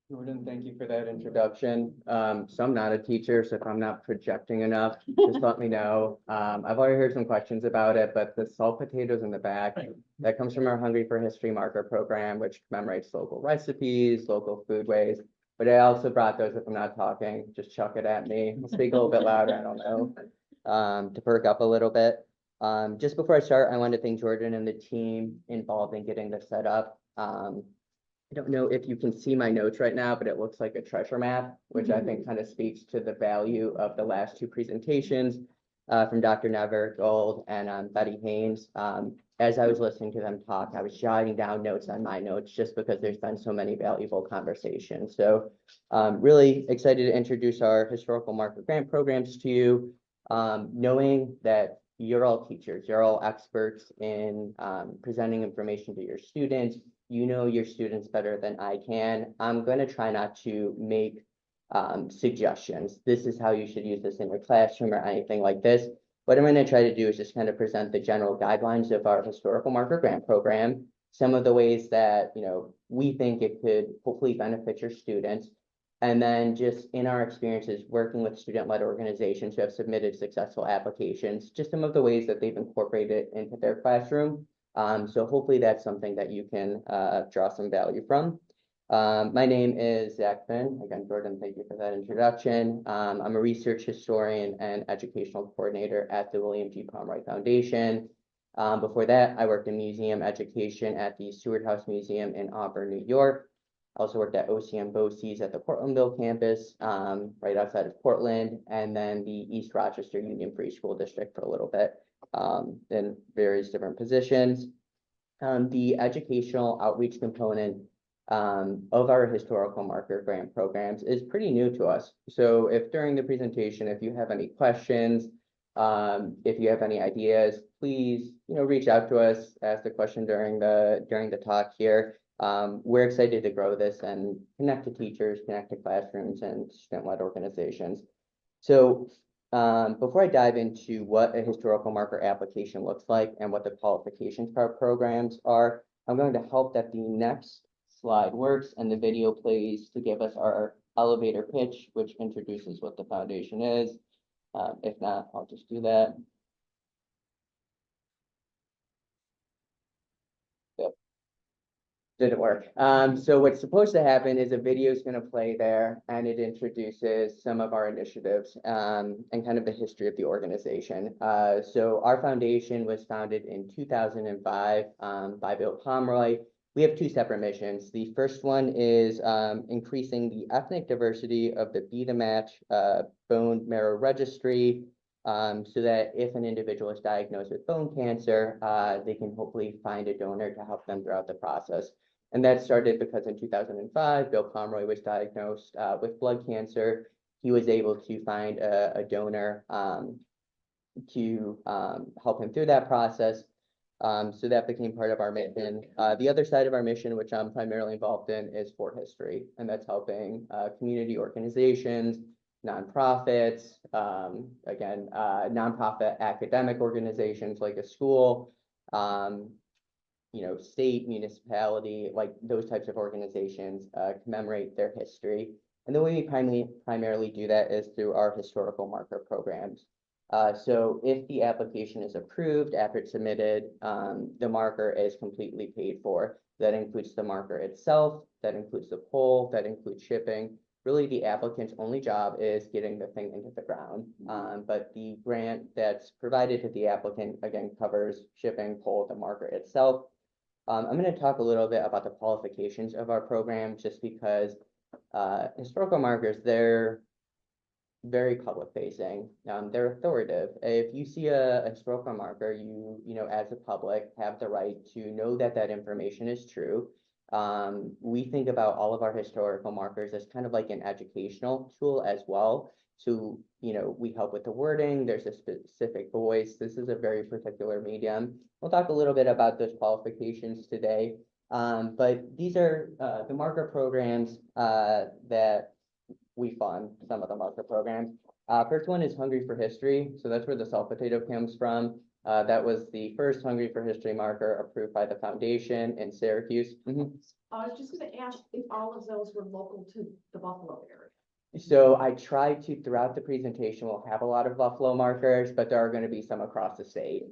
Jordan, thank you for that introduction. So I'm not a teacher, so if I'm not projecting enough, just let me know. I've already heard some questions about it, but the salt potatoes in the back, that comes from our Hungry for History marker program, which commemorates local recipes, local foodways. But I also brought those if I'm not talking, just chuck it at me. I'll speak a little bit louder, I don't know, to perk up a little bit. Just before I start, I want to thank Jordan and the team involved in getting this set up. I don't know if you can see my notes right now, but it looks like a treasure map, which I think kind of speaks to the value of the last two presentations from Dr. Never Gold and Betty Haynes. As I was listening to them talk, I was jotting down notes on my notes just because there's been so many valuable conversations. So really excited to introduce our historical marker grant programs to you, knowing that you're all teachers, you're all experts in presenting information to your students. You know your students better than I can. I'm going to try not to make suggestions. This is how you should use this in your classroom or anything like this. What I'm going to try to do is just kind of present the general guidelines of our historical marker grant program, some of the ways that, we think it could hopefully benefit your students. And then just in our experiences working with student-led organizations who have submitted successful applications, just some of the ways that they've incorporated it into their classroom. So hopefully that's something that you can draw some value from. My name is Zach Finn. Again, Jordan, thank you for that introduction. I'm a research historian and educational coordinator at the William G. Pomeroy Foundation. Before that, I worked in museum education at the Seward House Museum in Auburn, New York. I also worked at OCM BOCES at the Portlandville campus, right outside of Portland, and then the East Rochester Union Free School District for a little bit. In various different positions. The educational outreach component of our historical marker grant programs is pretty new to us. So if during the presentation, if you have any questions, if you have any ideas, please, reach out to us, ask the question during the talk here. We're excited to grow this and connect to teachers, connect to classrooms and student-led organizations. So before I dive into what a historical marker application looks like and what the qualifications for our programs are, I'm going to hope that the next slide works and the video plays to give us our elevator pitch, which introduces what the foundation is. If not, I'll just do that. Didn't work. So what's supposed to happen is a video is going to play there and it introduces some of our initiatives and kind of the history of the organization. So our foundation was founded in 2005 by Bill Pomeroy. We have two separate missions. The first one is increasing the ethnic diversity of the Be the Match bone marrow registry, so that if an individual is diagnosed with bone cancer, they can hopefully find a donor to help them throughout the process. And that started because in 2005, Bill Pomeroy was diagnosed with blood cancer. He was able to find a donor to help him through that process. So that became part of our mission. The other side of our mission, which I'm primarily involved in, is for history, and that's helping community organizations, nonprofits, nonprofit academic organizations like a school, state, municipality, like those types of organizations commemorate their history. And the way we primarily do that is through our historical marker programs. So if the application is approved after it's submitted, the marker is completely paid for. That includes the marker itself, that includes the pole, that includes shipping. Really, the applicant's only job is getting the thing into the ground. But the grant that's provided to the applicant, again, covers shipping, pole, the marker itself. I'm going to talk a little bit about the qualifications of our program, just because historical markers, they're very public facing. They're authoritative. If you see a historical marker, you as a public have the right to know that that information is true. We think about all of our historical markers as kind of like an educational tool as well. So, we help with the wording. There's a specific voice. This is a very particular medium. We'll talk a little bit about those qualifications today. But these are the marker programs that we fund, some of the marker programs. First one is Hungry for History. So that's where the salt potato comes from. That was the first Hungry for History marker approved by the foundation in Syracuse. I was just gonna ask if all of those were local to the Buffalo area. So I tried to, throughout the presentation, we'll have a lot of Buffalo markers, but there are going to be some across the state.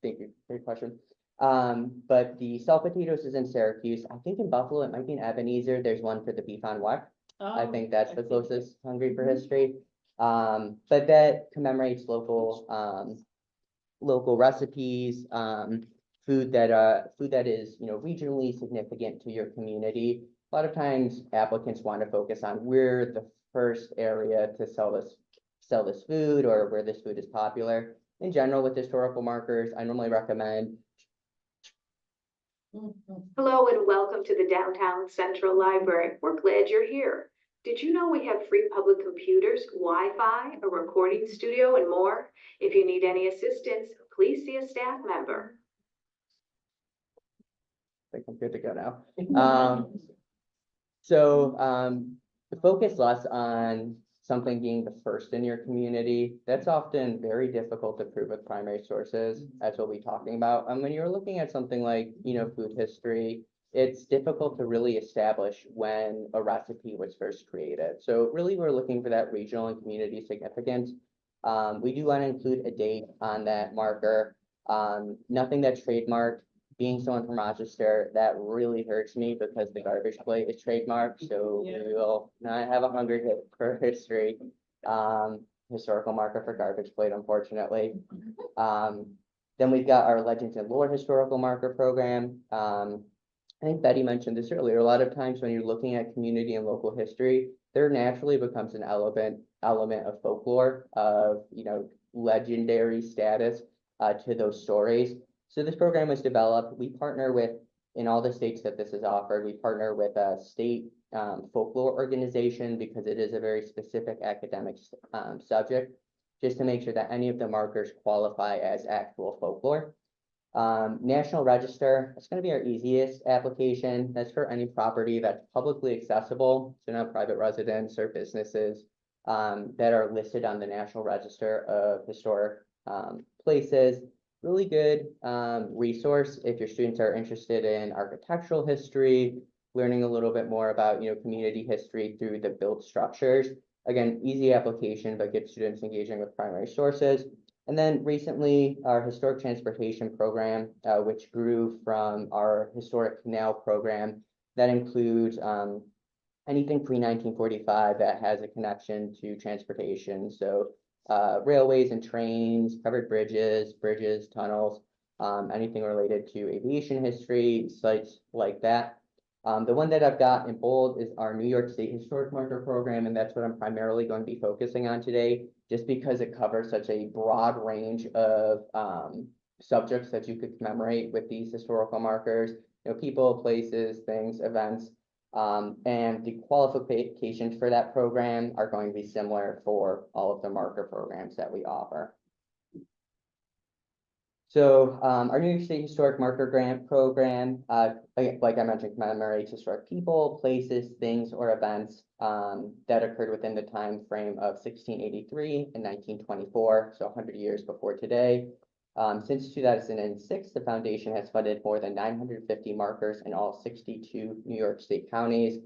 Thank you for your question. But the salt potatoes is in Syracuse. I think in Buffalo, it might be in Ebenezer. There's one for the beef on weck. I think that's the closest Hungry for History. But that commemorates local, local recipes, food that is, regionally significant to your community. A lot of times applicants want to focus on where the first area to sell this food or where this food is popular. In general, with historical markers, I normally recommend. Hello and welcome to the Downtown Central Library. We're glad you're here. Did you know we have free public computers, Wi-Fi, a recording studio, and more? If you need any assistance, please see a staff member. I think I'm good to go now. So focus less on something being the first in your community. That's often very difficult to prove with primary sources, as we'll be talking about. And when you're looking at something like, food history, it's difficult to really establish when a recipe was first created. So really, we're looking for that regional and community significance. We do want to include a date on that marker. Nothing that's trademarked. Being someone from Rochester, that really hurts me because the garbage plate is trademarked, so we will not have a Hungry for History historical marker for garbage plate, unfortunately. Then we've got our Legends and Lore historical marker program. I think Betty mentioned this earlier. A lot of times when you're looking at community and local history, there naturally becomes an element of folklore, of legendary status to those stories. So this program was developed. We partner with, in all the states that this is offered, we partner with a state folklore organization because it is a very specific academic subject, just to make sure that any of the markers qualify as actual folklore. National Register, it's going to be our easiest application. That's for any property that's publicly accessible, so not private residents or businesses that are listed on the National Register of Historic Places. Really good resource if your students are interested in architectural history, learning a little bit more about community history through the built structures. Again, easy application, but get students engaging with primary sources. And then recently, our historic transportation program, which grew from our historic canal program, that includes anything pre-1945 that has a connection to transportation. So railways and trains, covered bridges, tunnels, anything related to aviation history, sites like that. The one that I've got in bold is our New York State Historic Marker Program, and that's what I'm primarily going to be focusing on today, just because it covers such a broad range of subjects that you could commemorate with these historical markers, people, places, things, events. And the qualifications for that program are going to be similar for all of the marker programs that we offer. So our New York State Historic Marker Grant Program, like I mentioned, commemorates historic people, places, things, or events that occurred within the time frame of 1683 and 1924, so 100 years before today. Since 2006, the foundation has funded more than 950 markers in all 62 New York State counties.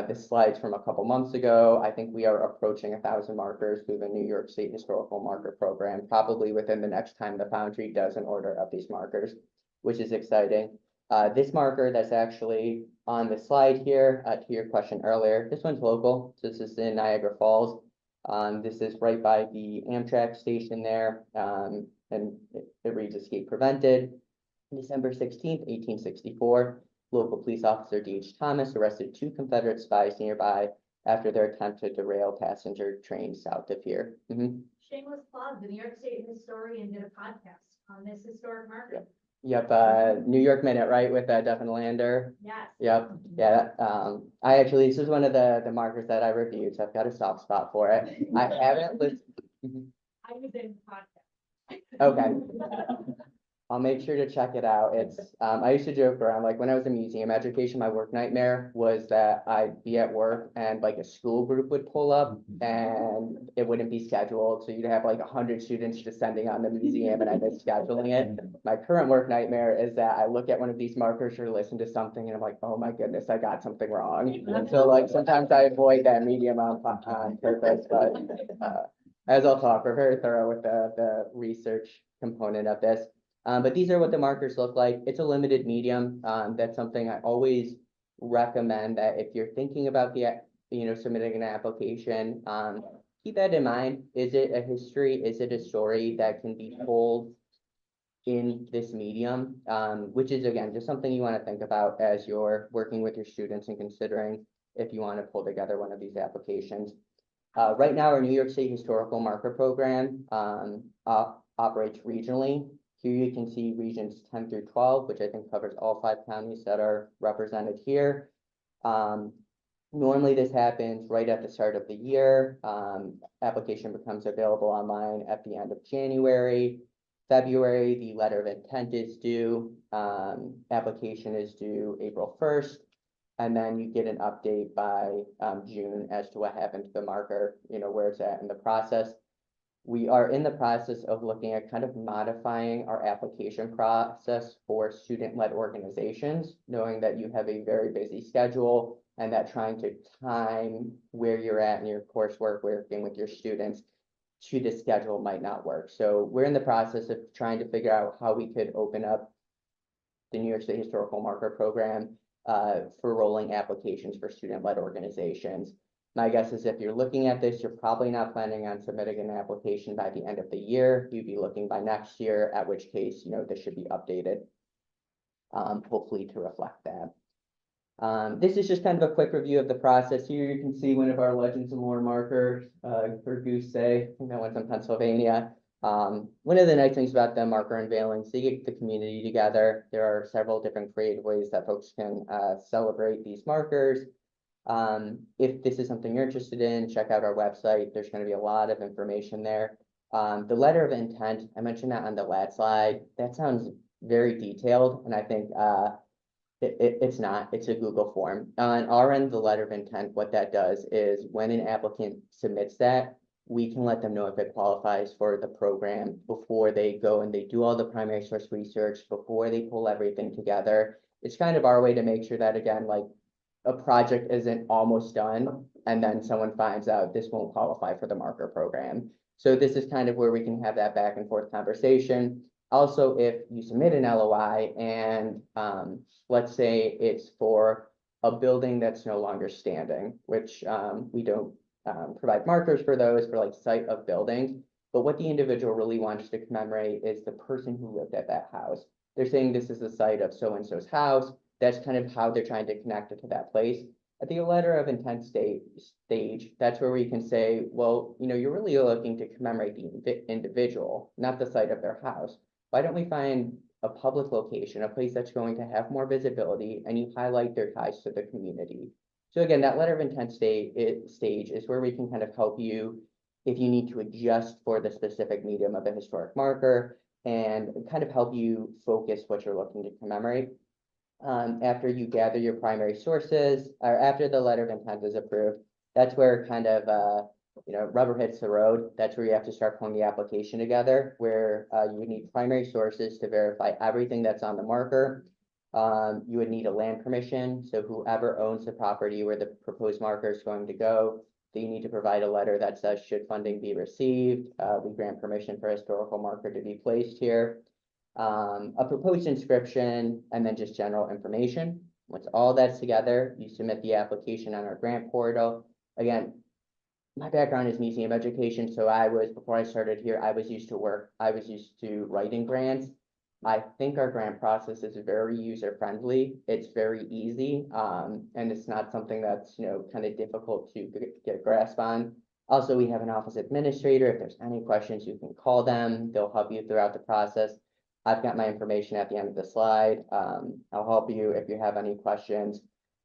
This slide's from a couple months ago. I think we are approaching 1,000 markers through the New York State Historical Marker Program, probably within the next time the Foundry does an order of these markers, which is exciting. This marker that's actually on the slide here, to your question earlier, this one's local. So this is in Niagara Falls. This is right by the Amtrak station there. And it reads Escape Prevented. December 16th, 1864, local police officer D.H. Thomas arrested 2 Confederate spies nearby after their attempt to derail passenger trains south of here. Shameless plug, the New York State historian did a podcast on this historic marker. Yep, New York Minute, right, with Duff and Lander? Yes. Yep, yeah. This is one of the markers that I reviewed, so I've got a soft spot for it. I haven't listened. I was in the podcast. Okay. I'll make sure to check it out. It's, I used to joke around, like when I was in museum education, my work nightmare was that I'd be at work and like a school group would pull up and it wouldn't be scheduled. So you'd have like 100 students descending on the museum and I miss scheduling it. My current work nightmare is that I look at one of these markers or listen to something and I'm like, oh my goodness, I got something wrong. And so like sometimes I avoid that medium on purpose, but as I'll talk, we're very thorough with the research component of this. But these are what the markers look like. It's a limited medium. That's something I always recommend that if you're thinking about submitting an application, keep that in mind. Is it a history? Is it a story that can be told in this medium? Which is again, just something you want to think about as you're working with your students and considering if you want to pull together one of these applications. Right now, our New York State Historical Marker Program operates regionally. Here you can see regions 10 through 12, which I think covers all 5 counties that are represented here. Normally this happens right at the start of the year. Application becomes available online at the end of January. February, the letter of intent is due. Application is due April 1st. And then you get an update by June as to what happened to the marker, where it's at in the process. We are in the process of looking at kind of modifying our application process for student-led organizations, knowing that you have a very busy schedule and that trying to time where you're at in your coursework, working with your students to the schedule might not work. So we're in the process of trying to figure out how we could open up the New York State Historical Marker Program for rolling applications for student-led organizations. My guess is if you're looking at this, you're probably not planning on submitting an application by the end of the year. You'd be looking by next year, at which case, this should be updated, hopefully to reflect that. This is just kind of a quick review of the process. Here you can see one of our Legends and Lore markers for Goose Day. I think that one's in Pennsylvania. One of the nice things about the marker unveilings, they get the community together. There are several different creative ways that folks can celebrate these markers. If this is something you're interested in, check out our website. There's going to be a lot of information there. The letter of intent, I mentioned that on the last slide. That sounds very detailed, and I think it's not. It's a Google form. On our end, the letter of intent, what that does is when an applicant submits that, we can let them know if it qualifies for the program before they go and they do all the primary source research, before they pull everything together. It's kind of our way to make sure that, again, like, a project isn't almost done and then someone finds out this won't qualify for the marker program. So this is kind of where we can have that back and forth conversation. Also, if you submit an LOI and let's say it's for a building that's no longer standing, which we don't provide markers for those for like site of buildings, but what the individual really wants to commemorate is the person who lived at that house. They're saying this is the site of so-and-so's house. That's kind of how they're trying to connect it to that place. At the letter of intent stage, that's where we can say, well, you're really looking to commemorate the individual, not the site of their house. Why don't we find a public location, a place that's going to have more visibility, and you highlight their ties to the community? So again, that letter of intent stage is where we can kind of help you if you need to adjust for the specific medium of a historic marker and kind of help you focus what you're looking to commemorate. After you gather your primary sources, or after the letter of intent is approved, that's where kind of, rubber hits the road. That's where you have to start pulling the application together, where you would need primary sources to verify everything that's on the marker. You would need a land permission. So whoever owns the property where the proposed marker is going to go, they need to provide a letter that says, should funding be received, we grant permission for a historical marker to be placed here. A proposed inscription, and then just general information. Once all that's together, you submit the application on our grant portal. Again, my background is museum education, so before I started here, I was used to writing grants. I think our grant process is very user-friendly. It's very easy, and it's not something that's, kind of difficult to get a grasp on. Also, we have an office administrator. If there's any questions, you can call them. They'll help you throughout the process. I've got my information at the end of the slide. I'll help you if you have any questions.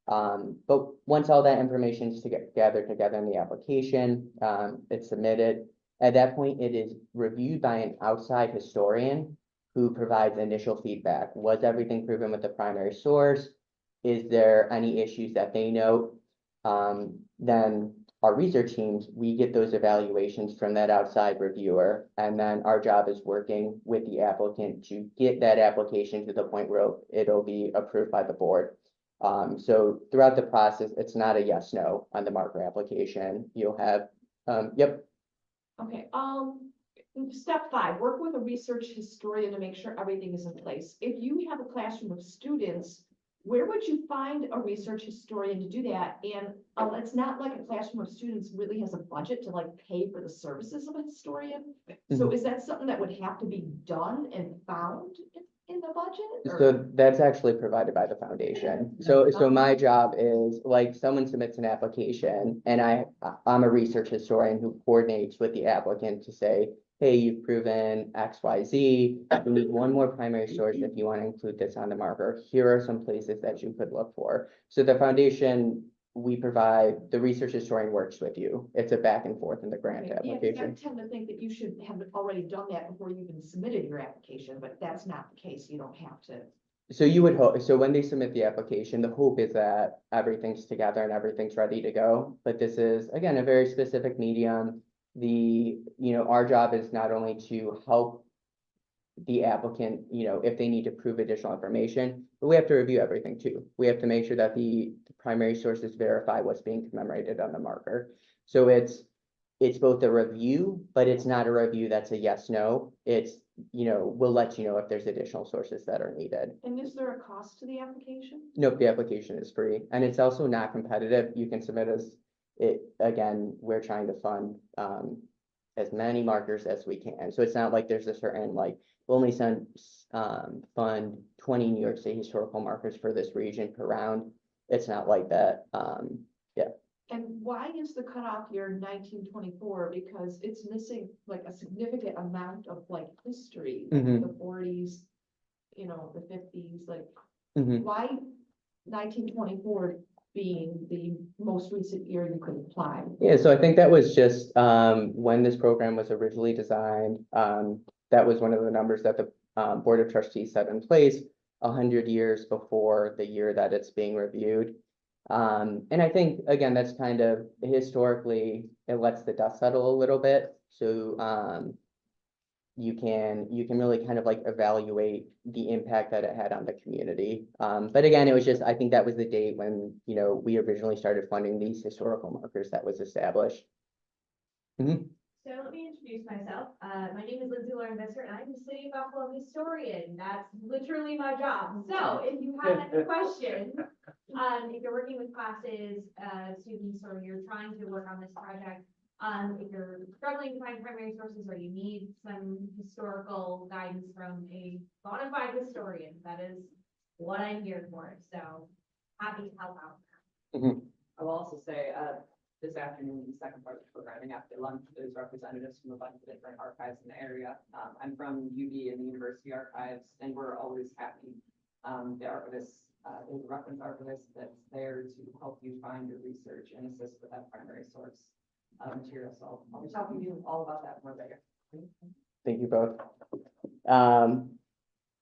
But once all that information is gathered together in the application, it's submitted. At that point, it is reviewed by an outside historian who provides initial feedback. Was everything proven with the primary source? Is there any issues that they note? Then our research teams, we get those evaluations from that outside reviewer. And then our job is working with the applicant to get that application to the point where it'll be approved by the board. So throughout the process, it's not a yes, no on the marker application. You'll have, yep. Okay, step 5, work with a research historian to make sure everything is in place. If you have a classroom of students, where would you find a research historian to do that? And it's not like a classroom of students really has a budget to like pay for the services of a historian. So is that something that would have to be done and found in the budget? Or- So that's actually provided by the foundation. So my job is like someone submits an application and I'm a research historian who coordinates with the applicant to say, hey, you've proven X, Y, Z. We need one more primary source if you want to include this on the marker. Here are some places that you could look for. So the foundation, we provide, the research historian works with you. It's a back and forth in the grant Yeah, 'cause I application. tend to think that you should have already done that before you even submitted your application, but that's not the case. You don't have to. So you would hope, so when they submit the application, the hope is that everything's together and everything's ready to go. But this is, again, a very specific medium. Our job is not only to help the applicant, if they need to prove additional information, but we have to review everything too. We have to make sure that the primary sources verify what's being commemorated on the marker. So it's both a review, but it's not a review that's a yes, no. It's, we'll let you know if there's additional sources that are needed. And is there a cost to the application? Nope, the application is free and it's also not competitive. You can submit again, we're trying to fund as many markers as we can. So it's not like there's a certain we'll only fund 20 New York State historical markers for this region per round. It's not like that. Yeah. And why is the cutoff year 1924? Because it's missing like a significant amount of like history, like Mhm. the 40s, the 50s, like Mhm. why 1924 being the most recent year you could apply? Yeah, so I think that was just when this program was originally designed. That was one of the numbers that the Board of Trustees set in place 100 years before the year that it's being reviewed. And I think, again, that's kind of historically, it lets the dust settle a little bit. So you can really kind of evaluate the impact that it had on the community. But again, it was just, I think that was the date when, we originally started funding these historical markers that was established. So let me introduce myself. My name is Lindsay Lauren Visser, and I'm the City of Buffalo historian. That's literally my job. So if you have any questions, if you're working with classes, students, or you're trying to work on this project, if you're struggling to find primary sources or you need some historical guidance from a bona fide historian, that is what I'm here for. So happy to help out. I will also say, this afternoon, the second part of the programming after lunch, there's representatives from a bunch of different archives in the area. I'm from UB and the University Archives, and we're always happy. The archivist, there's a reference archivist that's there to help you find your research and assist with that primary source material. So I'll be talking to you all about that more later. Thank you both.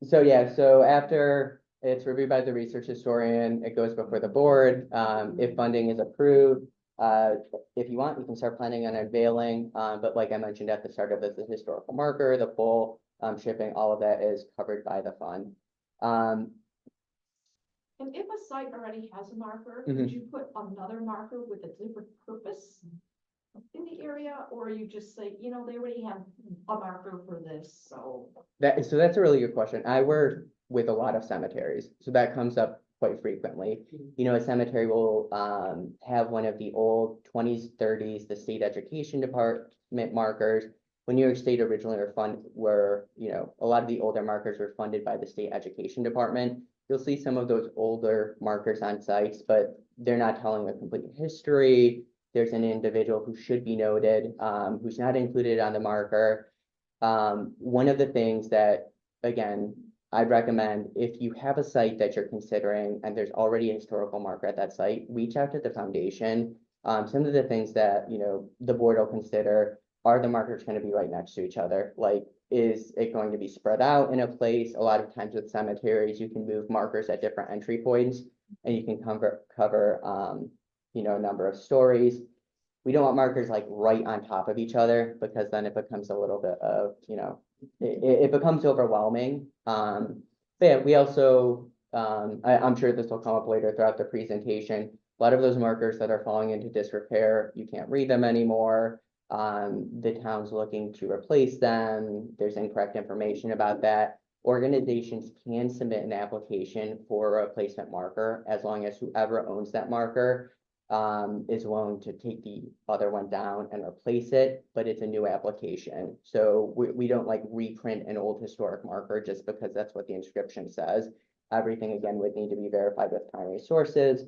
So after it's reviewed by the research historian, it goes before the board. If funding is approved, if you want, you can start planning on unveiling. But like I mentioned at the start of this, the historical marker, the full shipping, all of that is covered by the fund. And if a site already has a marker, Mhm. would you put another marker with a different purpose in the area? Or you just say, they already have a marker for this, so. So that's a really good question. I work with a lot of cemeteries, so that comes up quite frequently. A cemetery will have one of the old 20s, 30s, the state education department markers. When New York State originally were a lot of the older markers were funded by the state education department. You'll see some of those older markers on sites, but they're not telling the complete history. There's an individual who should be noted, who's not included on the marker. One of the things that, again, I'd recommend, if you have a site that you're considering and there's already a historical marker at that site, reach out to the foundation. Some of the things that, the board will consider, are the markers going to be right next to each other? Like, is it going to be spread out in a place? A lot of times with cemeteries, you can move markers at different entry points and you can cover, you know, a number of stories. We don't want markers like right on top of each other because then it becomes a little bit of, you know, it becomes overwhelming. But yeah, we also, I'm sure this will come up later throughout the presentation. A lot of those markers that are falling into disrepair, you can't read them anymore. The town's looking to replace them. There's incorrect information about that. Organizations can submit an application for a replacement marker as long as whoever owns that marker is willing to take the other one down and replace it, but it's a new application. So we don't like reprint an old historic marker just because that's what the inscription says. Everything again would need to be verified with primary sources.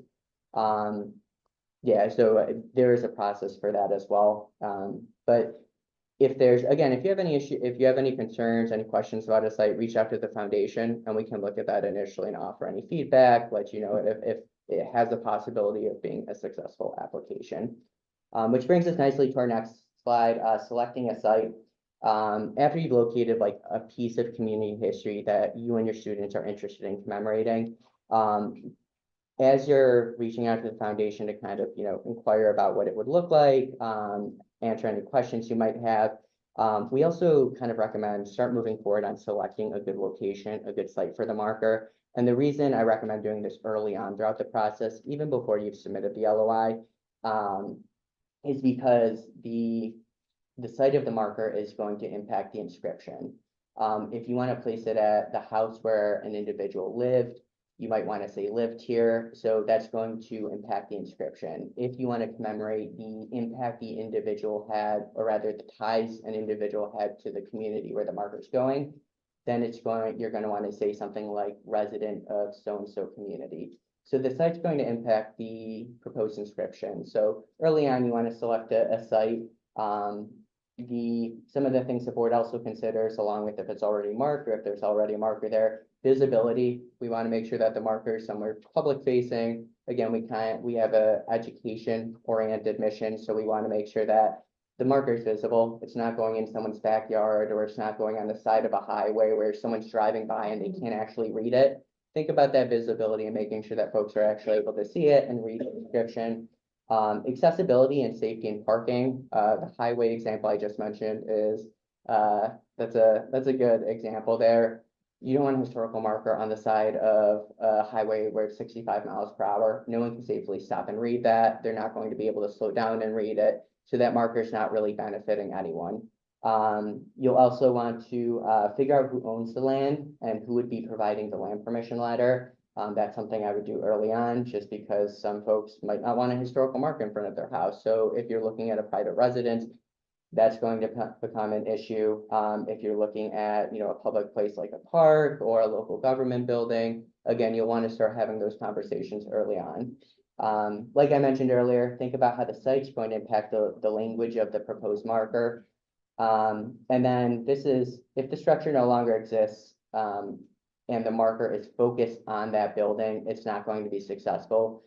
Yeah, so there is a process for that as well. But if there's, again, if you have any issue, if you have any concerns, any questions about a site, reach out to the foundation and we can look at that initially and offer any feedback, let you know if it has a possibility of being a successful application. Which brings us nicely to our next slide, selecting a site. After you've located like a piece of community history that you and your students are interested in commemorating, as you're reaching out to the foundation to kind of, you know, inquire about what it would look like, answer any questions you might have. We also kind of recommend start moving forward on selecting a good location, a good site for the marker. And the reason I recommend doing this early on throughout the process, even before you've submitted the LOI, is because the site of the marker is going to impact the inscription. If you want to place it at the house where an individual lived, you might want to say lived here. So that's going to impact the inscription. If you want to commemorate the impact the individual had, or rather the ties an individual had to the community where the marker is going, then you're going to want to say something like resident of so-and-so community. So the site's going to impact the proposed inscription. So early on, you want to select a site. Some of the things the board also considers, along with if it's already marked or if there's already a marker there, visibility. We want to make sure that the marker is somewhere public facing. Again, we have a education oriented mission, so we want to make sure that the marker is visible. It's not going in someone's backyard, or it's not going on the side of a highway where someone's driving by and they can't actually read it. Think about that visibility and making sure that folks are actually able to see it and read the description. Accessibility and safety and parking. The highway example I just mentioned is that's a good example there. You don't want a historical marker on the side of a highway where it's 65 miles per hour. No one can safely stop and read that. They're not going to be able to slow down and read it. So that marker is not really benefiting anyone. You'll also want to figure out who owns the land and who would be providing the land permission letter. That's something I would do early on, just because some folks might not want a historical marker in front of their house. So if you're looking at a private residence, that's going to become an issue. If you're looking at, you know, a public place like a park or a local government building, again, you'll want to start having those conversations early on. Like I mentioned earlier, think about how the site's going to impact the language of the proposed marker. And then this is, if the structure no longer exists, and the marker is focused on that building, it's not going to be successful.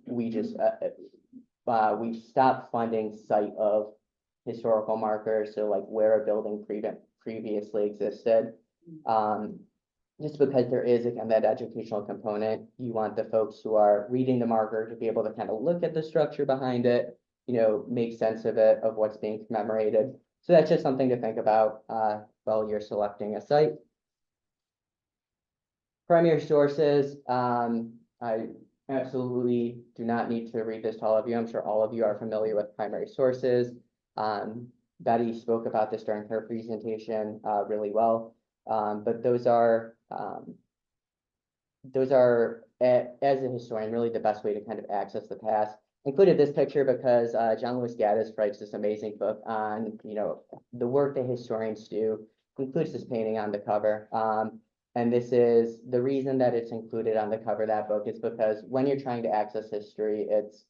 We stopped funding site of historical markers, so like where a building previously existed. Just because there is, again, that educational component, you want the folks who are reading the marker to be able to kind of look at the structure behind it, you know, make sense of it, of what's being commemorated. So that's just something to think about while you're selecting a site. Primary sources, I absolutely do not need to read this to all of you. I'm sure all of you are familiar with primary sources. Betty spoke about this during her presentation really well. But those are, as a historian, really the best way to kind of access the past. Included this picture because John Lewis Gaddis writes this amazing book on, you know, the work that historians do. Includes this painting on the cover. And this is the reason that it's included on the cover of that book is because when you're trying to access history, it's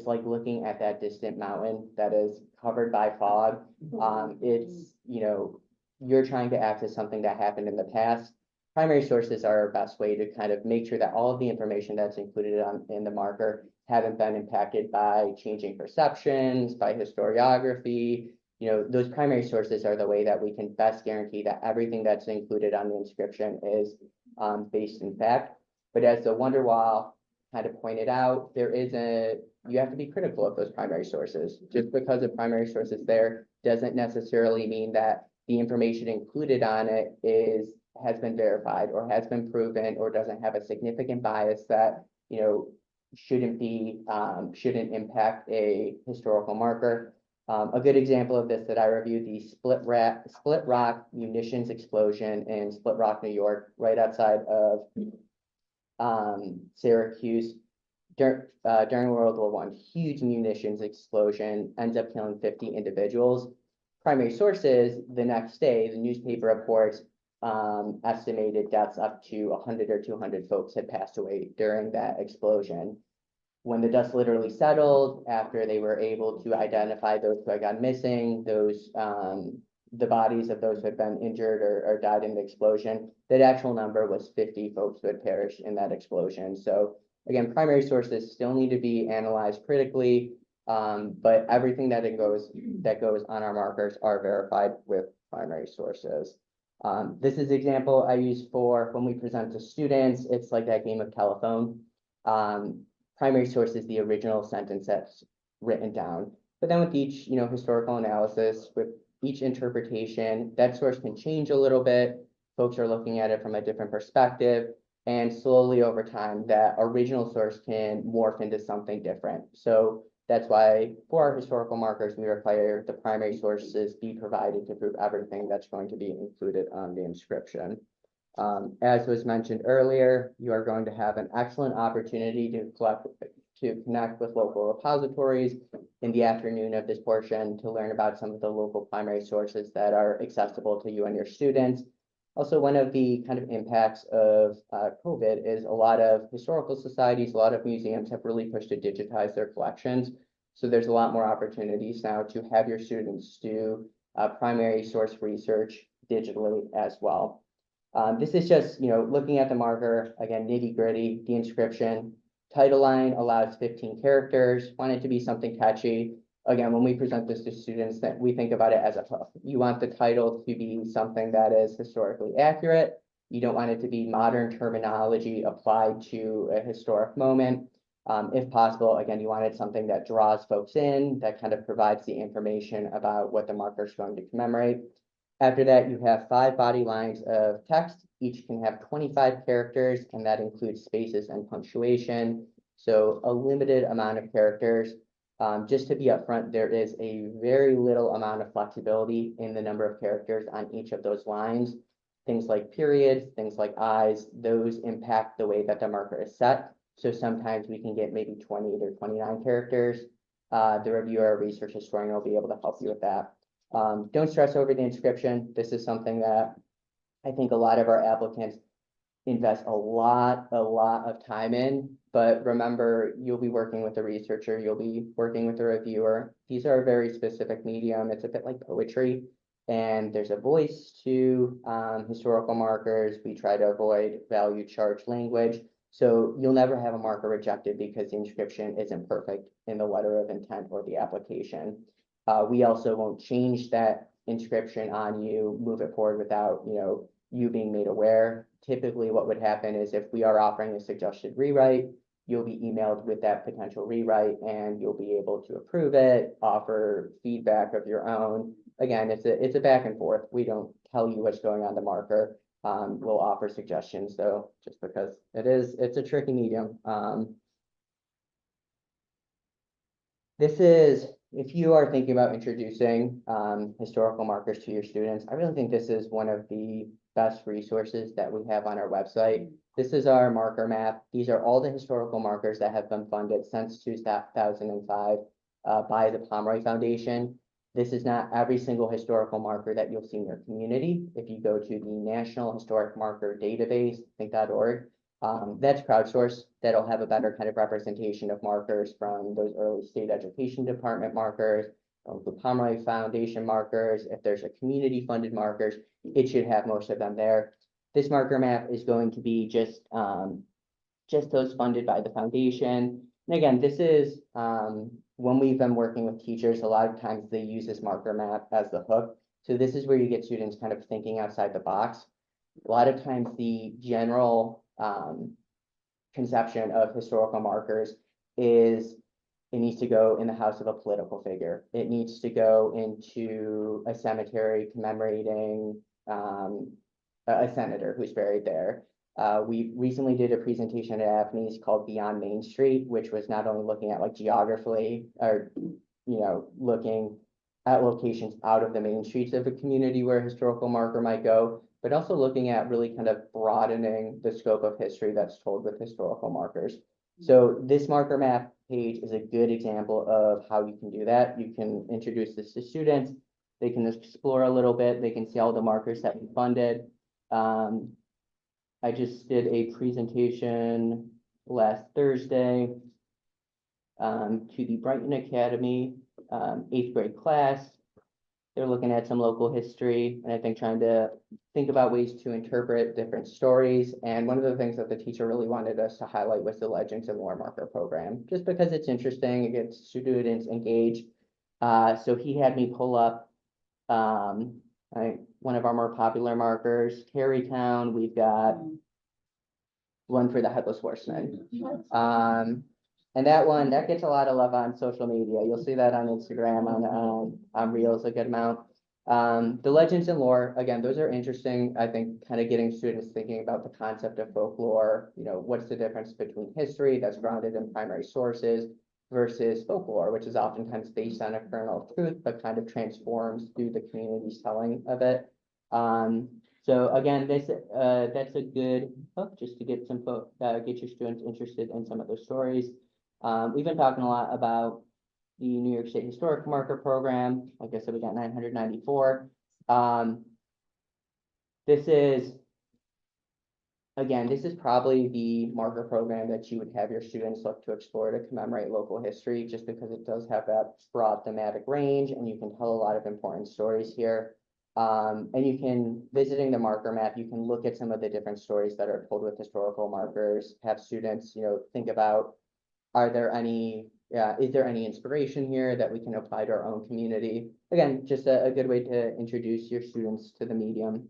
like looking at that distant mountain that is covered by fog. It's, you know, you're trying to access something that happened in the past. Primary sources are our best way to kind of make sure that all of the information that's included in the marker haven't been impacted by changing perceptions, by historiography, those primary sources are the way that we can best guarantee that everything that's included on the inscription is based in fact. But as the Wonderwall kind of pointed out, you have to be critical of those primary sources. Just because a primary source is there doesn't necessarily mean that the information included on it has been verified or has been proven or doesn't have a significant bias that, shouldn't impact a historical marker. A good example of this that I reviewed, the Split Rock munitions explosion in Split Rock, New York, right outside of Syracuse during World War I. Huge munitions explosion, ends up killing 50 individuals. Primary sources, the next day, the newspaper reports estimated deaths up to 100 or 200 folks had passed away during that explosion. When the dust literally settled, after they were able to identify those who had gone missing, the bodies of those who had been injured or died in the explosion, that actual number was 50 folks who had perished in that explosion. So again, primary sources still need to be analyzed critically, but everything that goes on our markers are verified with primary sources. This is an example I use for when we present to students. It's like that game of telephone. Primary source is the original sentence that's written down. But then with each, historical analysis, with each interpretation, that source can change a little bit. Folks are looking at it from a different perspective. And slowly over time, that original source can morph into something different. So that's why for our historical markers, we require the primary sources be provided to prove everything that's going to be included on the inscription. As was mentioned earlier, you are going to have an excellent opportunity to connect with local repositories in the afternoon of this portion to learn about some of the local primary sources that are accessible to you and your students. Also, one of the kind of impacts of COVID is a lot of historical societies, a lot of museums have really pushed to digitize their collections. So there's a lot more opportunities now to have your students do primary source research digitally as well. This is just, looking at the marker, again, nitty gritty, the inscription. Title line allows 15 characters, want it to be something catchy. Again, when we present this to students, that we think about it as a hook. You want the title to be something that is historically accurate. You don't want it to be modern terminology applied to a historic moment. If possible, again, you wanted something that draws folks in, that kind of provides the information about what the marker is going to commemorate. After that, you have 5 body lines of text. Each can have 25 characters, and that includes spaces and punctuation. So a limited amount of characters. Just to be upfront, there is a very little amount of flexibility in the number of characters on each of those lines. Things like periods, things like eyes, those impact the way that the marker is set. So sometimes we can get maybe 28 or 29 characters. The reviewer or research historian will be able to help you with that. Don't stress over the inscription. This is something that I think a lot of our applicants invest a lot of time in, but remember, you'll be working with a researcher, you'll be working with a reviewer. These are a very specific medium. It's a bit like poetry, and there's a voice to historical markers. We try to avoid value charged language. So you'll never have a marker rejected because the inscription isn't perfect in the letter of intent or the application. We also won't change that inscription on you, move it forward without, you being made aware. Typically what would happen is if we are offering a suggested rewrite, you'll be emailed with that potential rewrite and you'll be able to approve it, offer feedback of your own. Again, it's a back and forth. We don't tell you what's going on the marker. We'll offer suggestions though, just because it's a tricky medium. This is, if you are thinking about introducing historical markers to your students, I really think this is one of the best resources that we have on our website. This is our marker map. These are all the historical markers that have been funded since 2005 by the Pomeroy Foundation. This is not every single historical marker that you'll see in your community. If you go to the National Historic Marker Database, think.org, that's crowdsourced. That'll have a better kind of representation of markers from those early state education department markers, the Pomeroy Foundation markers. If there's a community funded markers, it should have most of them there. This marker map is going to be just those funded by the foundation. And again, this is when we've been working with teachers, a lot of times they use this marker map as the hook. So this is where you get students kind of thinking outside the box. A lot of times the general conception of historical markers is it needs to go in the house of a political figure. It needs to go into a cemetery commemorating a senator who's buried there. We recently did a presentation at AFNI's called Beyond Main Street, which was not only looking at like geography or, looking at locations out of the main streets of a community where a historical marker might go, but also looking at really kind of broadening the scope of history that's told with historical markers. So this marker map page is a good example of how you can do that. You can introduce this to students. They can explore a little bit. They can see all the markers that we funded. I just did a presentation last Thursday to the Brighton Academy 8th grade class. They're looking at some local history and I think trying to think about ways to interpret different stories. And one of the things that the teacher really wanted us to highlight was the Legends and Lore Marker program, just because it's interesting, it gets students engaged. So he had me pull up one of our more popular markers, Terrytown. We've got one for the Headless Horseman. And that one, that gets a lot of love on social media. You'll see that on Instagram, on Reels a good amount. The Legends and Lore, again, those are interesting. I think kind of getting students thinking about the concept of folklore, what's the difference between history that's grounded in primary sources versus folklore, which is oftentimes based on a kernel of truth, but kind of transforms through the community's telling of it. So again, that's a good hook just to get get your students interested in some of those stories. We've been talking a lot about the New York State Historic Marker Program. Like I said, we got 994. This is probably the marker program that you would have your students look to explore to commemorate local history, just because it does have that broad thematic range and you can tell a lot of important stories here. And you can, visiting the marker map, you can look at some of the different stories that are told with historical markers, have students, think about, is there any inspiration here that we can apply to our own community? Again, just a good way to introduce your students to the medium.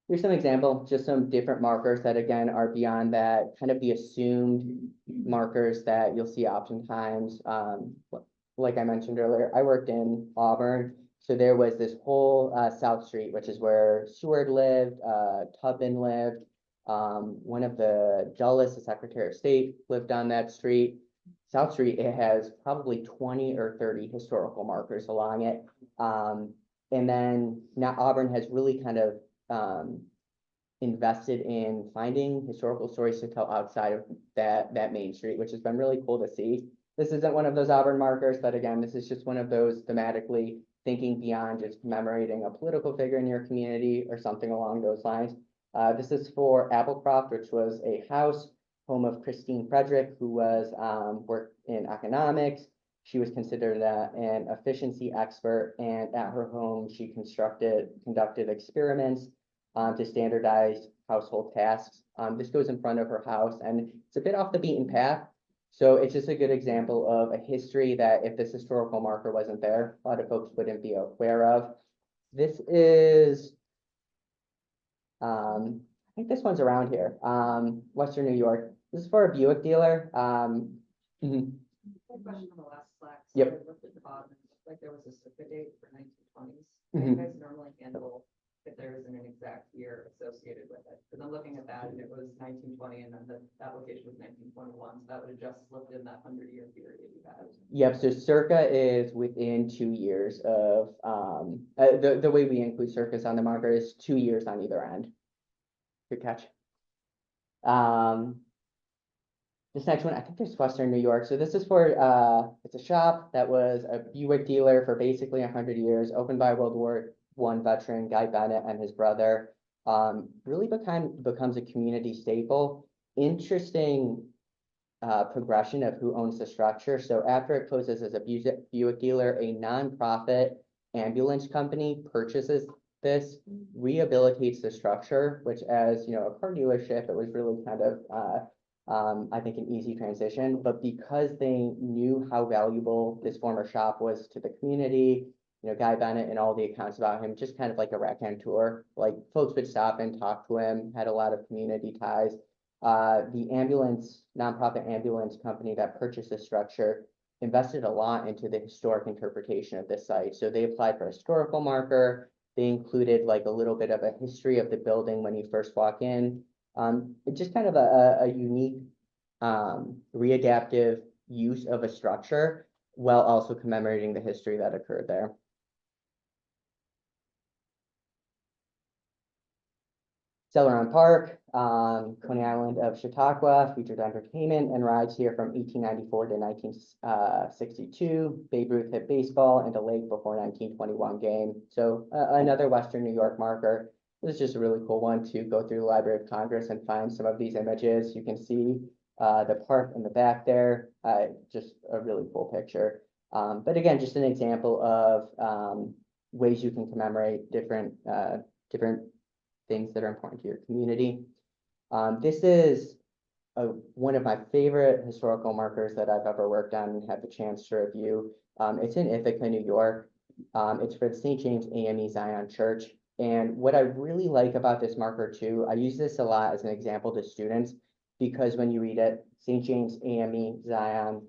Here's some example, just some different markers that again are beyond that kind of the assumed markers that you'll see oftentimes. Like I mentioned earlier, I worked in Auburn. So there was this whole South Street, which is where Seward lived, Tubman lived. One of the Dulles, the Secretary of State, lived on that street. South Street, it has probably 20 or 30 historical markers along it. And then now Auburn has really kind of invested in finding historical stories to tell outside of that main street, which has been really cool to see. This isn't one of those Auburn markers, but again, this is just one of those thematically thinking beyond just commemorating a political figure in your community or something along those lines. This is for Applecroft, which was a house, home of Christine Frederick, who was worked in economics. She was considered an efficiency expert, and at her home, she conducted experiments to standardize household tasks. This goes in front of her house, and it's a bit off the beaten path. So it's just a good example of a history that if this historical marker wasn't there, a lot of folks wouldn't be aware of. This is, I think this one's around here, Western New York. This is for a Buick dealer. Question on the last slide. So Yep. I looked at the bottom, and it looked like there was a circuit date for 1920s. Mhm. You guys normally handle if there isn't an exact year associated with it. Because I'm looking at that and it was 1920 and then the application was 1921. So that would have just slipped in that 100-year period you had. Yep, so circa is within 2 years of, the way we include circus on the marker is 2 years on either end. Good catch. This next one, I think there's Western New York. So this is for, it's a shop that was a Buick dealer for basically 100 years, opened by World War I veteran Guy Bennett and his brother. Really becomes a community staple. Interesting progression of who owns the structure. So after it closes as a Buick dealer, a nonprofit ambulance company purchases this, rehabilitates the structure, which as a car dealership, it was really kind of I think an easy transition, but because they knew how valuable this former shop was to the community, you know, Guy Bennett and all the accounts about him, just kind of like a raconteur, like folks would stop and talk to him, had a lot of community ties. The nonprofit ambulance company that purchased the structure invested a lot into the historic interpretation of this site. So they applied for a historical marker. They included like a little bit of a history of the building when you first walk in. Just kind of a unique, readaptive use of a structure while also commemorating the history that occurred there. Celeron Park, Coney Island of Chautauqua, featured entertainment and rides here from 1894 to 1962. Babe Ruth hit baseball and a lake before 1921 game. So another Western New York marker. This is just a really cool one to go through the Library of Congress and find some of these images. You can see the park in the back there, just a really cool picture. But again, just an example of ways you can commemorate different things that are important to your community. This is one of my favorite historical markers that I've ever worked on and had the chance to review. It's in Ithaca, New York. It's for the St. James AME Zion Church. And what I really like about this marker too, I use this a lot as an example to students, because when you read it, St. James AME Zion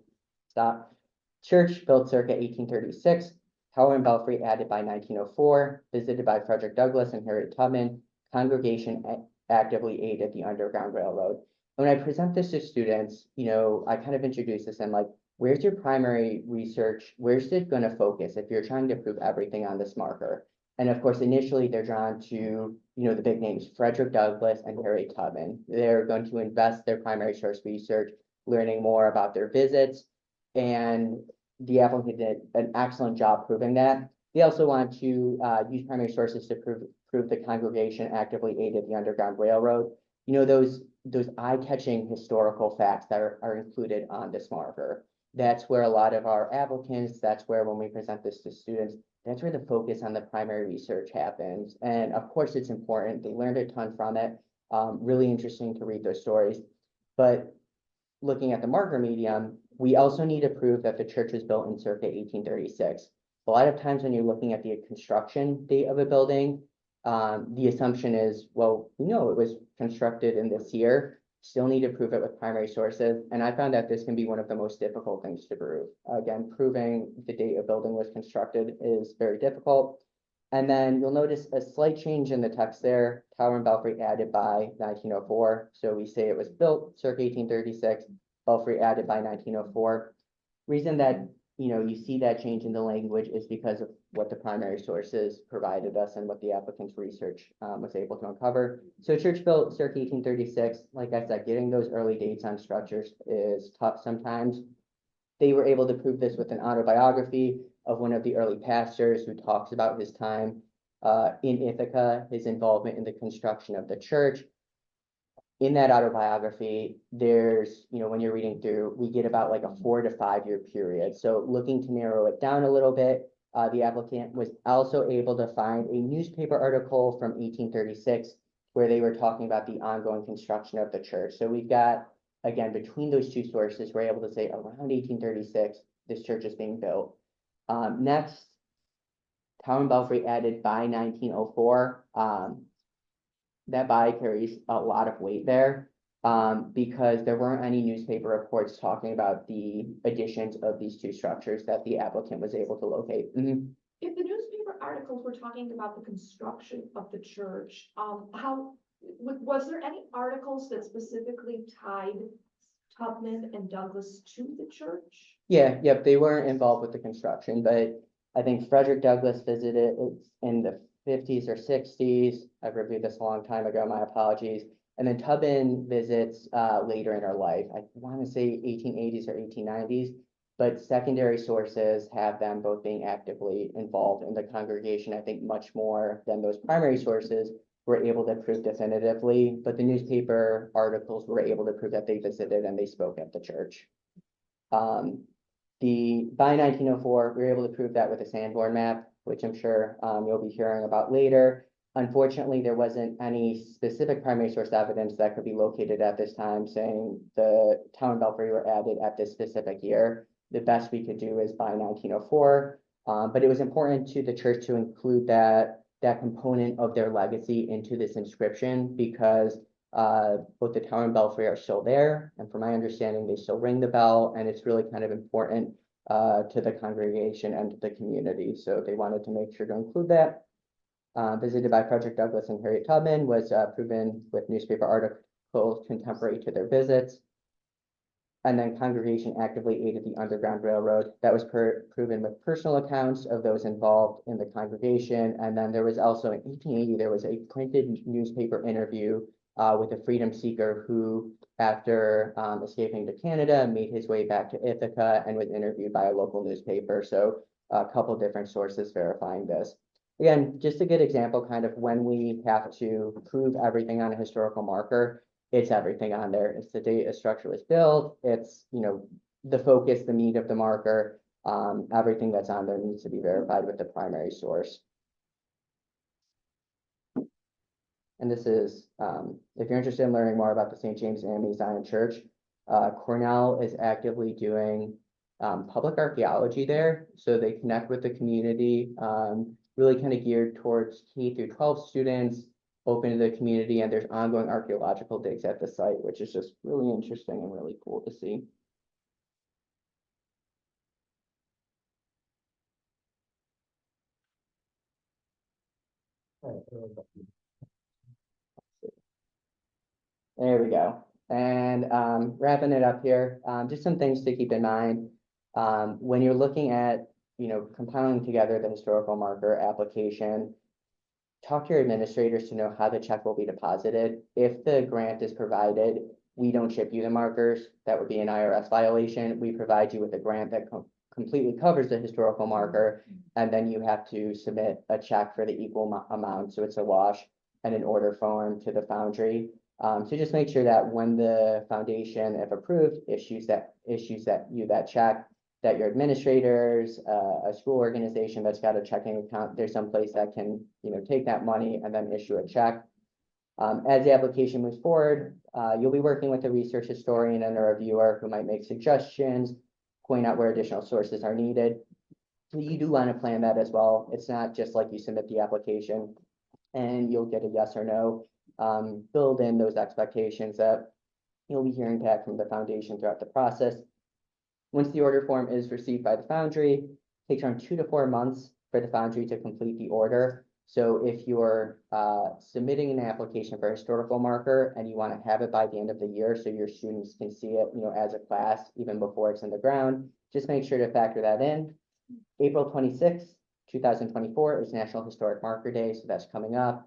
Church, built circa 1836, tower and belfry added by 1904, visited by Frederick Douglass and Harriet Tubman, congregation actively aided the Underground Railroad. When I present this to students, you know, I kind of introduce this and like, where's your primary research? Where's it going to focus if you're trying to prove everything on this marker? And of course, initially they're drawn to, you know, the big names, Frederick Douglass and Harriet Tubman. They're going to invest their primary source research, learning more about their visits. And the applicant did an excellent job proving that. They also want to use primary sources to prove the congregation actively aided the Underground Railroad. You know, those eye-catching historical facts that are included on this marker. That's where a lot of our applicants, that's where when we present this to students, that's where the focus on the primary research happens. And of course, it's important. They learned a ton from it. Really interesting to read those stories. But looking at the marker medium, we also need to prove that the church was built in circa 1836. A lot of times when you're looking at the construction date of a building, the assumption is, well, we know it was constructed in this year, still need to prove it with primary sources. And I found that this can be one of the most difficult things to prove. Again, proving the date a building was constructed is very difficult. And then you'll notice a slight change in the text there, tower and belfry added by 1904. So we say it was built circa 1836, belfry added by 1904. Reason that, you know, you see that change in the language is because of what the primary sources provided us and what the applicant's research was able to uncover. So church built circa 1836, like I said, getting those early dates on structures is tough sometimes. They were able to prove this with an autobiography of one of the early pastors who talks about his time in Ithaca, his involvement in the construction of the church. In that autobiography, there's, you know, when you're reading through, we get about like a 4 to 5 year period. So looking to narrow it down a little bit, the applicant was also able to find a newspaper article from 1836 where they were talking about the ongoing construction of the church. So we've got, again, between those two sources, we're able to say around 1836, this church is being built. Next, tower and belfry added by 1904. That by carries a lot of weight there because there weren't any newspaper reports talking about the additions of these two structures that the applicant was able to locate. If the newspaper articles were talking about the construction of the church, was there any articles that specifically tied Tubman and Douglas to the church? Yeah, yep, they weren't involved with the construction, but I think Frederick Douglass visited it in the 50s or 60s. I've reviewed this a long time ago, my apologies. And then Tubman visits later in her life. I want to say 1880s or 1890s, but secondary sources have them both being actively involved in the congregation. I think much more than those primary sources were able to prove definitively, but the newspaper articles were able to prove that they visited and they spoke at the church. By 1904, we were able to prove that with a Sanborn map, which I'm sure you'll be hearing about later. Unfortunately, there wasn't any specific primary source evidence that could be located at this time saying the town and belfry were added at this specific year. The best we could do is by 1904, but it was important to the church to include that component of their legacy into this inscription because both the town and belfry are still there, and from my understanding, they still ring the bell, and it's really kind of important to the congregation and to the community. So they wanted to make sure to include that. Visited by Frederick Douglass and Harriet Tubman, was proven with newspaper articles contemporary to their visits. And then congregation actively aided the Underground Railroad. That was proven with personal accounts of those involved in the congregation. And then there was also in 1880, there was a printed newspaper interview with a freedom seeker who, after escaping to Canada, made his way back to Ithaca and was interviewed by a local newspaper. So a couple different sources verifying this. Again, just a good example kind of when we have to prove everything on a historical marker, it's everything on there. It's the date a structure was built. It's, you know, the focus, the meat of the marker. Everything that's on there needs to be verified with the primary source. And this is, if you're interested in learning more about the St. James and Anne Zion Church, Cornell is actively doing public archaeology there. So they connect with the community, really kind of geared towards K through 12 students, open to the community, and there's ongoing archaeological digs at the site, which is just really interesting and really cool to see. There we go. And wrapping it up here, just some things to keep in mind. When you're looking at, you know, compiling together the historical marker application, talk to your administrators to know how the check will be deposited. If the grant is provided, we don't ship you the markers. That would be an IRS violation. We provide you with a grant that completely covers the historical marker, and then you have to submit a check for the equal amount. So it's a wash and an order form to the foundry. So just make sure that when the foundation, if approved, issues that check, that your administrators, a school organization that's got a checking account, there's some place that can, you know, take that money and then issue a check. As the application moves forward, you'll be working with a research historian and a reviewer who might make suggestions, point out where additional sources are needed. So you do want to plan that as well. It's not just like you submit the application and you'll get a yes or no. Build in those expectations that you'll be hearing back from the foundation throughout the process. Once the order form is received by the foundry, it takes around 2 to 4 months for the foundry to complete the order. So if you're submitting an application for a historical marker and you want to have it by the end of the year so your students can see it, you know, as a class, even before it's in the ground, just make sure to factor that in. April 26th, 2024 is National Historic Marker Day, so that's coming up.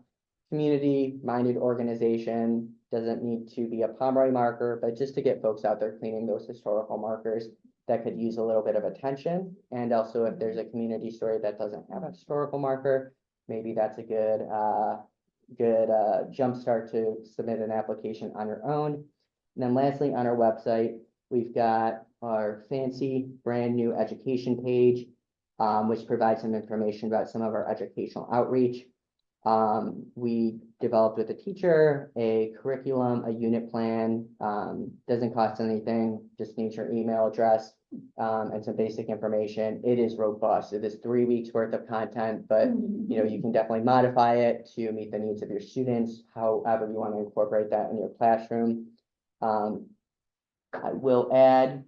Community-minded organization, doesn't need to be a Pomeroy marker, but just to get folks out there cleaning those historical markers that could use a little bit of attention. And also if there's a community story that doesn't have a historical marker, maybe that's a good jumpstart to submit an application on your own. And then lastly, on our website, we've got our fancy brand new education page, which provides some information about some of our educational outreach. We developed with a teacher a curriculum, a unit plan, doesn't cost anything, just needs your email address, and some basic information. It is robust. It is 3 weeks worth of content, but you know, you can definitely modify it to meet the needs of your students, however you want to incorporate that in your classroom. I will add,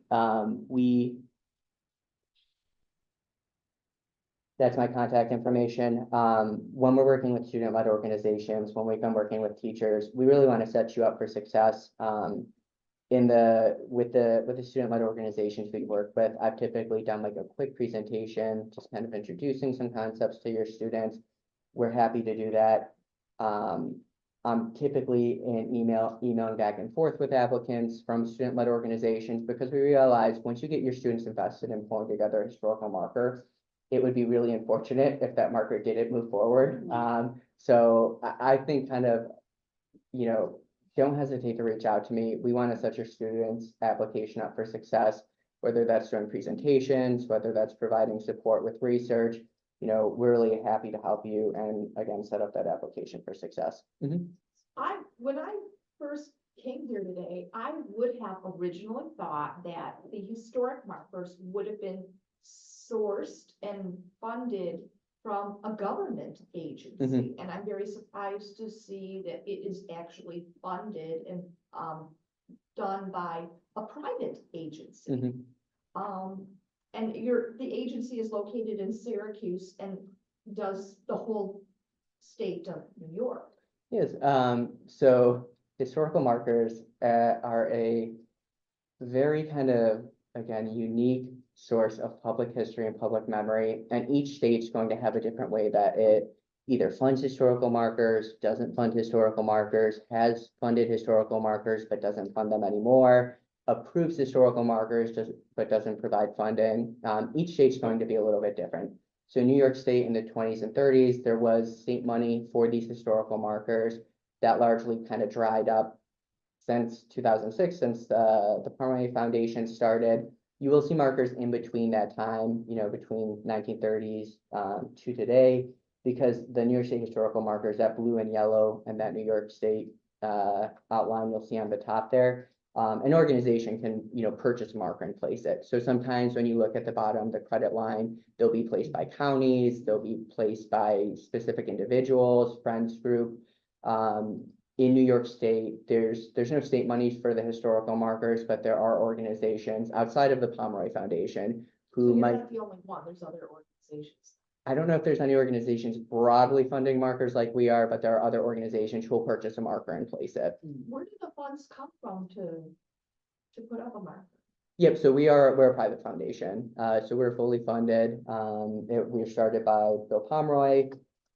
that's my contact information. When we're working with student-led organizations, when we've been working with teachers, we really want to set you up for success. With the student-led organizations we work with, I've typically done like a quick presentation, just kind of introducing some concepts to your students. We're happy to do that. I'm typically emailing back and forth with applicants from student-led organizations because we realize once you get your students invested in pulling together a historical marker, it would be really unfortunate if that marker didn't move forward. So I think kind of, you know, don't hesitate to reach out to me. We want to set your students' application up for success, whether that's doing presentations, whether that's providing support with research. we're really happy to help you and again, set up that application for success. Mhm. When I first came here today, I would have originally thought that the historic markers would have been sourced and funded from a government agency. And I'm very surprised to see that it is actually funded and, done by a private agency. And the agency is located in Syracuse and does the whole state of New York. Yes, so historical markers are a very kind of, again, unique source of public history and public memory, and each state's going to have a different way that it either funds historical markers, doesn't fund historical markers, has funded historical markers but doesn't fund them anymore, approves historical markers but doesn't provide funding. Each state's going to be a little bit different. So New York State in the 20s and 30s, there was state money for these historical markers that largely kind of dried up since 2006, since the Pomeroy Foundation started. You will see markers in between that time, between 1930s to today, because the New York State historical markers, that blue and yellow, and that New York State outline you'll see on the top there, an organization can, purchase a marker and place it. So sometimes when you look at the bottom, the credit line, they'll be placed by counties, they'll be placed by specific individuals, friends group. In New York State, there's no state money for the historical markers, but there are organizations outside of the Pomeroy Foundation So who you're might, not the only one, there's other organizations. I don't know if there's any organizations broadly funding markers like we are, but there are other organizations who will purchase a marker and place it. Where do the funds come from to put up a marker? Yep, so we're a private foundation, so we're fully funded. We were started by Bill Pomeroy.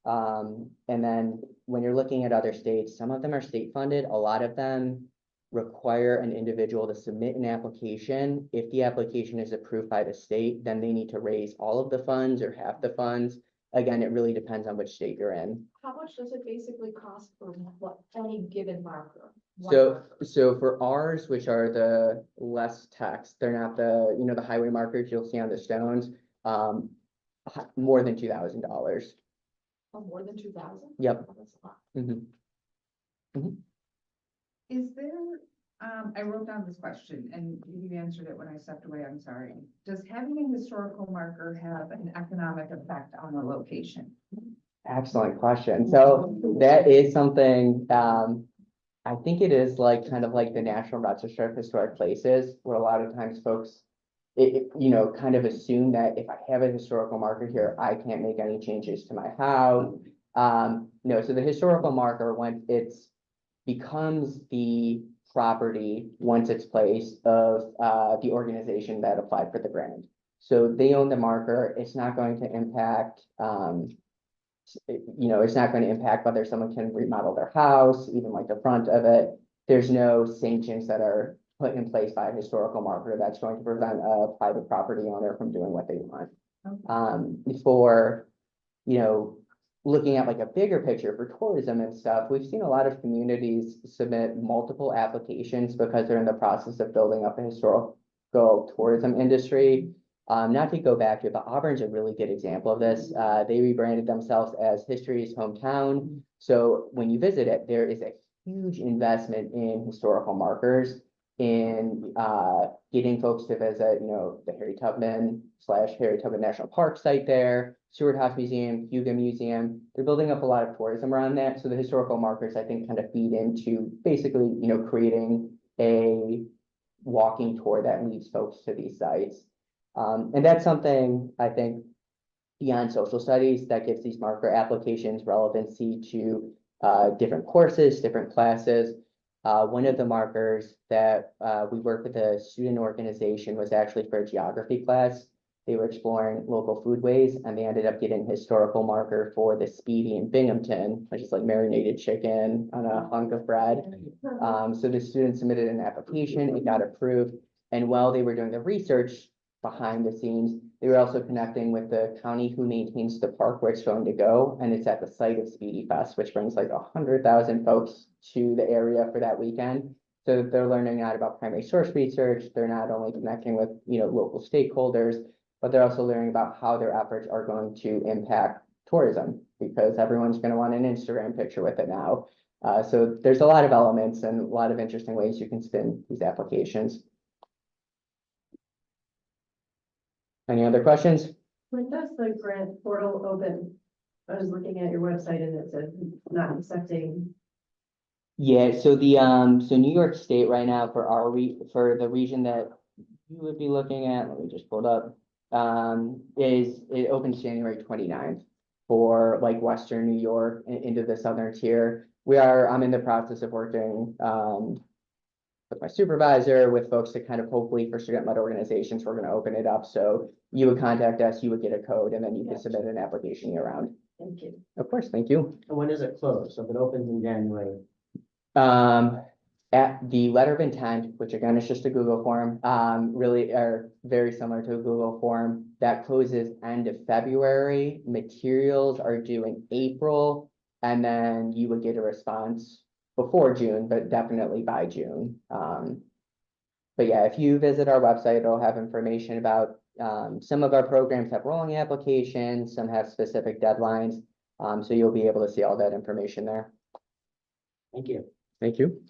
And then when you're looking at other states, some of them are state funded, a lot of them require an individual to submit an application. If the application is approved by the state, then they need to raise all of the funds or half the funds. Again, it really depends on which state you're in. How much does it basically cost for any given marker? One So, marker? so for ours, which are the less text, they're not the highway markers you'll see on the stones, more than $2,000. Oh, more than 2,000? Yep. Oh, that's a lot. Is there, I wrote down this question and you answered it when I stepped away, I'm sorry. Does having a historical marker have an economic effect on the location? Excellent question. So that is something, I think it is kind of like the National Register of Historic Places, where a lot of times folks, kind of assume that if I have a historical marker here, I can't make any changes to my house. No, so the historical marker, when it's becomes the property, once it's placed, of the organization that applied for the grant. So they own the marker. It's not going to impact, it's not going to impact whether someone can remodel their house, even like the front of it. There's no sanctions that are put in place by a historical marker that's going to prevent a private property owner from doing what they want. For, looking at like a bigger picture for tourism and stuff, we've seen a lot of communities submit multiple applications because they're in the process of building up a historical tourism industry. Not to go back to it, but Auburn's a really good example of this. They rebranded themselves as History's Hometown. So when you visit it, there is a huge investment in historical markers, in getting folks to visit, the Harry Tubman National Park site there, Seward House Museum, Hugo Museum. They're building up a lot of tourism around that. So the historical markers, I think, kind of feed into basically, creating a walking tour that leads folks to these sites. And that's something I think beyond social studies that gives these marker applications relevancy to different courses, different classes. One of the markers that we worked with a student organization was actually for a geography class. They were exploring local foodways and they ended up getting a historical marker for the Speedy in Binghamton, which is like marinated chicken on a hunk of bread. So the students submitted an application, it got approved. And while they were doing the research behind the scenes, they were also connecting with the county who maintains the park where it's going to go. And it's at the site of Speedy Fest, which brings like 100,000 folks to the area for that weekend. So they're learning out about primary source research. They're not only connecting with, local stakeholders, but they're also learning about how their efforts are going to impact tourism, because everyone's gonna want an Instagram picture with it now. So there's a lot of elements and a lot of interesting ways you can spin these applications. Any other questions? When does the grant portal open? I was looking at your website and it said not accepting. Yeah, so so New York State right now for for the region that you would be looking at, let me just pull it up. It opens January 29th for like Western New York into the southern tier. I'm in the process of working, with my supervisor, with folks to kind of hopefully for student-led organizations, we're gonna open it up. So you would contact us, you would get a code, and then you could submit an application year-round. Thank you. Of course, thank you. And when does it close? So if it opens in January, At the letter of intent, which again is just a Google form, really are very similar to a Google form, that closes end of February. Materials are due in April, and then you would get a response before June, but definitely by June. But yeah, if you visit our website, it'll have information about, some of our programs have rolling applications, some have specific deadlines. So you'll be able to see all that information there. thank you. Thank you.